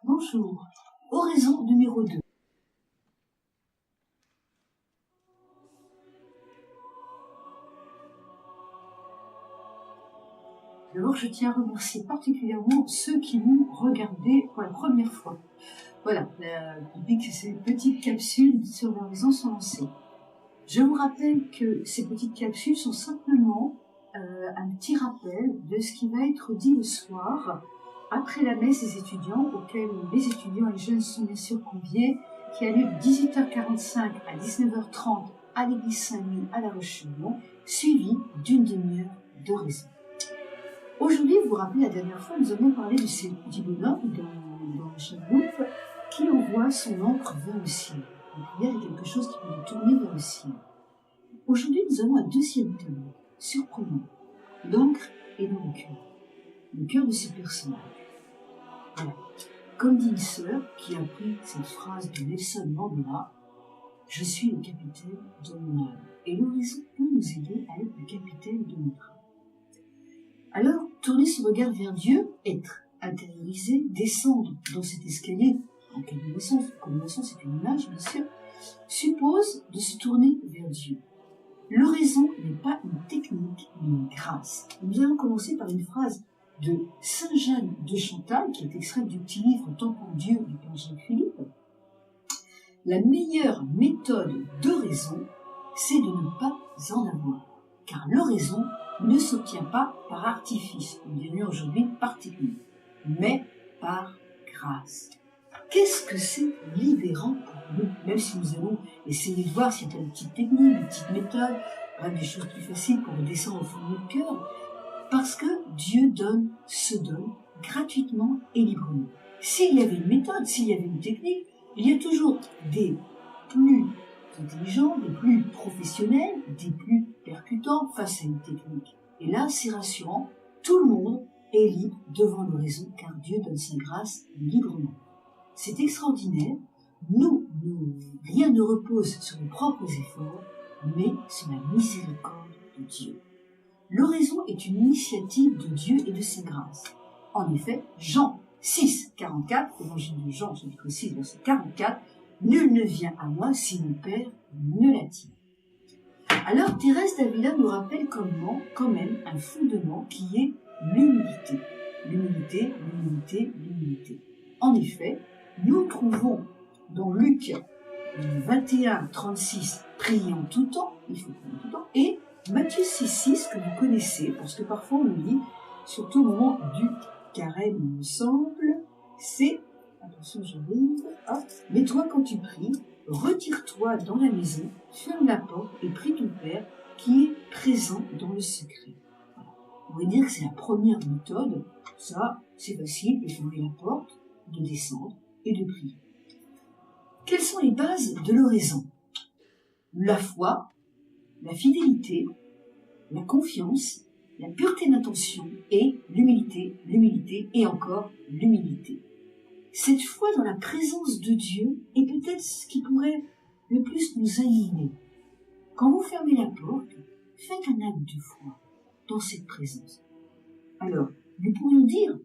Bonjour. Oraison numéro 2. D'abord, je tiens à remercier particulièrement ceux qui m'ont regardé pour la première fois. Voilà, depuis que ces petites capsules sur l'horizon sont lancées. Je vous rappelle que ces petites capsules sont simplement un petit rappel de ce qui va être dit le soir, après la messe des étudiants, auquel les étudiants et les jeunes sont bien sûr conviés, qui a lieu de 18h45 à 19h30 à l'église Saint-Louis à La Roche-sur-Yon, suivi d'une demi-heure d'oraison. Aujourd'hui, vous vous rappelez, la dernière fois, nous avons parlé de ces petits bonhommes dans la Chadeloupe qui envoie son encre vers le ciel. La prière est quelque chose qui peut nous tourner vers le ciel. Aujourd'hui, nous avons un deuxième thème, surprenant, l'encre est dans le cœur de ce personnage. Voilà. Comme dit une sœur qui a pris cette phrase de Nelson Mandela, « Je suis le capitaine de mon âme ». Et l'horizon peut nous aider à être le capitaine de notre âme. Alors, tourner son regard vers Dieu, être intériorisé, descendre dans cet escalier, en combinaison c'est une image bien sûr, suppose de se tourner vers Dieu. L'oraison n'est pas une technique, mais une grâce. Nous allons commencer par une phrase de Saint Jeanne de Chantal, qui est extraite du petit livre Temps pour Dieu du Père Jacques-Philippe. La meilleure méthode d'oraison, c'est de ne pas en avoir, car l'oraison ne s'obtient pas par artifice, on dirait aujourd'hui par technique, mais par grâce. Qu'est-ce que c'est libérant pour nous, même si nous allons essayer de voir s'il y a une petite technique, une petite méthode, des choses plus faciles pour descendre au fond de notre cœur, parce que Dieu se donne gratuitement et librement. S'il y avait une méthode, s'il y avait une technique, il y a toujours des plus intelligents, des plus professionnels, des plus percutants face à une technique. Et là, c'est rassurant, tout le monde est libre devant l'oraison, car Dieu donne sa grâce librement. C'est extraordinaire, rien ne repose sur nos propres efforts, mais sur la miséricorde de Dieu. L'oraison est une initiative de Dieu et de sa grâce. En effet, Jean 6, 44, évangile de Jean, chapitre 6, verset 44, « Nul ne vient à moi si mon Père ne l'attire ». Alors, Thérèse d'Avila nous rappelle quand même un fondement qui est l'humilité. L'humilité, l'humilité, l'humilité. En effet, nous trouvons dans Luc 21, 36, « Priez en tout temps », il faut prier en tout temps, et Matthieu 6, 6, que vous connaissez, parce que parfois on le lit, surtout au moment du carême, il me semble, c'est, attention j'arrive, hop, mais toi quand tu pries, retire-toi dans la maison, ferme la porte et prie ton Père qui est présent dans le secret. Voilà. On va dire que c'est la première méthode, ça c'est facile, de fermer la porte, de descendre et de prier. Quelles sont les bases de l'oraison? La foi, la fidélité, la confiance, la pureté d'intention et l'humilité, l'humilité et encore l'humilité. Cette foi dans la présence de Dieu est peut-être ce qui pourrait le plus nous animer. Quand vous fermez la porte, faites un acte de foi dans cette présence. Alors, nous pourrions dire,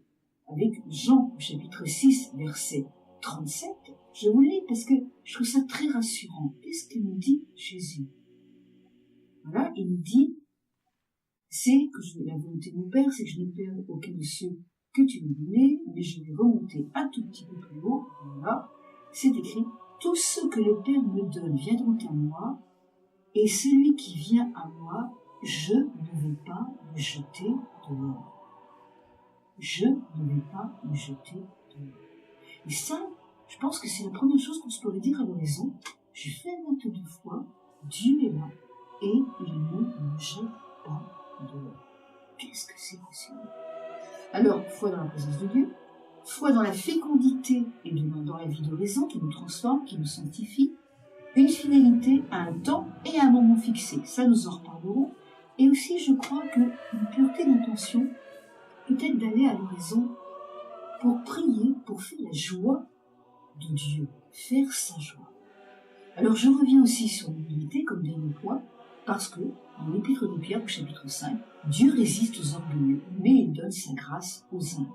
avec Jean chapitre 6, verset 37, je vous le lis parce que je trouve ça très rassurant. Qu'est-ce que nous dit Jésus? Voilà, il nous dit, c'est que la volonté de mon Père, c'est que je ne perds aucun de ceux que tu m'as donnés, mais je vais remonter un tout petit peu plus haut. Voilà, c'est écrit, tous ceux que le Père me donne viendront à moi, et celui qui vient à moi, je ne vais pas le jeter dehors. Je ne vais pas le jeter dehors. Et ça, je pense que c'est la première chose qu'on se pourrait dire à l'horizon. Je fais un acte de foi, Dieu est là, et il ne me jette pas dehors. Qu'est-ce que c'est possible? Alors, foi dans la présence de Dieu, foi dans la fécondité et dans la vie d'oraison qui nous transforme, qui nous sanctifie, une fidélité à un temps et à un moment fixé, ça nous en reparlerons, et aussi je crois qu'une pureté d'intention, peut-être d'aller à l'horizon pour prier, pour faire la joie de Dieu, faire sa joie. Alors je reviens aussi sur l'humilité comme dernier point, parce que dans l'Épître de Pierre au chapitre 5, Dieu résiste aux orgueilleux, mais il donne sa grâce aux humbles.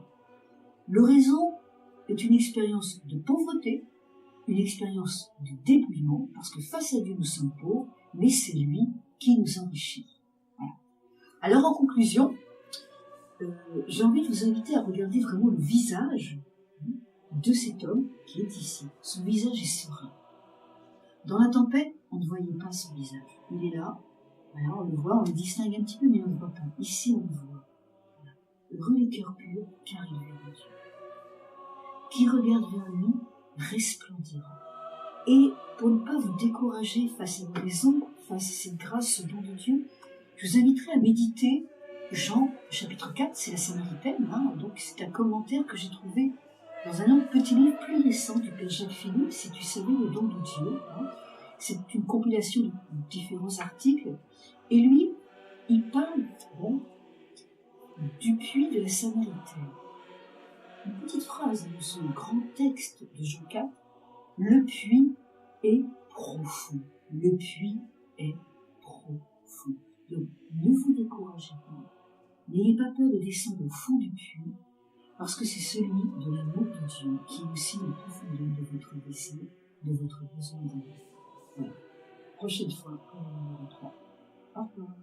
L'oraison est une expérience de pauvreté, une expérience de dépouillement, parce que face à Dieu nous sommes pauvres, mais c'est lui qui nous enrichit. Voilà. Alors en conclusion, j'ai envie de vous inviter à regarder vraiment le visage de cet homme qui est ici. Son visage est serein. Dans la tempête, on ne voyait pas son visage. Il est là, voilà, on le voit, on le distingue un petit peu, mais on ne le voit pas. Ici, on le voit. Voilà. Heureux les cœurs purs, car ils verront Dieu. Qui regarde vers lui resplendira. Et pour ne pas vous décourager face à vos raisons, face à cette grâce, ce don de Dieu, je vous inviterai à méditer Jean, chapitre 4, c'est la Samaritaine, donc c'est un commentaire que j'ai trouvé dans un autre petit livre plus récent du Père Jacques Philippe, si tu savais le don de Dieu. C'est une compilation de différents articles. Et lui, il parle du puits de la Samaritaine. Une petite phrase de ce grand texte de Jean 4, le puits est profond. Le puits est profond. Donc, ne vous découragez pas. N'ayez pas peur de descendre au fond du puits, parce que c'est celui de l'amour de Dieu qui est aussi la profondeur de votre désir, de votre besoin d'amour. Voilà. Prochaine fois, pour le numéro 3. Au revoir.